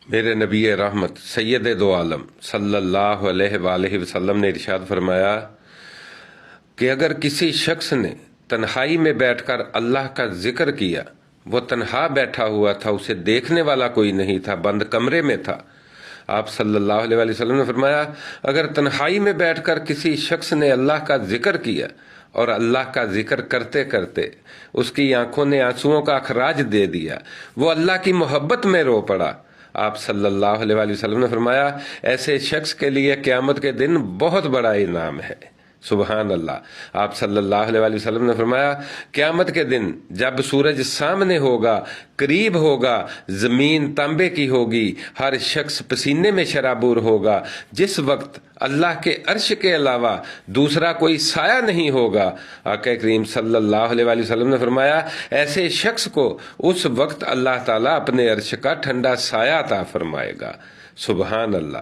میرے نبی رحمت سید دو عالم صلی اللہ علیہ وآلہ وسلم نے ارشاد فرمایا کہ اگر کسی شخص نے تنہائی میں بیٹھ کر اللہ کا ذکر کیا، وہ تنہا بیٹھا ہوا تھا، اسے دیکھنے والا کوئی نہیں تھا، بند کمرے میں تھا، آپ صلی اللہ علیہ وآلہ وسلم نے فرمایا اگر تنہائی میں بیٹھ کر کسی شخص نے اللہ کا ذکر کیا اور اللہ کا ذکر کرتے کرتے اس کی آنکھوں نے آنسوؤں کا اخراج دے دیا، وہ اللہ کی محبت میں رو پڑا، آپ صلی اللہ علیہ وآلہ وسلم نے فرمایا ایسے شخص کے لیے قیامت کے دن بہت بڑا انعام ہے۔ سبحان اللہ۔ آپ صلی اللہ علیہ وآلہ وسلم نے فرمایا قیامت کے دن جب سورج سامنے ہوگا، قریب ہوگا، زمین تانبے کی ہوگی، ہر شخص پسینے میں شرابور ہوگا، جس وقت اللہ کے عرش کے علاوہ دوسرا کوئی سایہ نہیں ہوگا، آقا کریم صلی اللہ علیہ وآلہ وسلم نے فرمایا ایسے شخص کو اس وقت اللہ تعالیٰ اپنے عرش کا ٹھنڈا سایہ عطا فرمائے گا۔ سبحان اللہ۔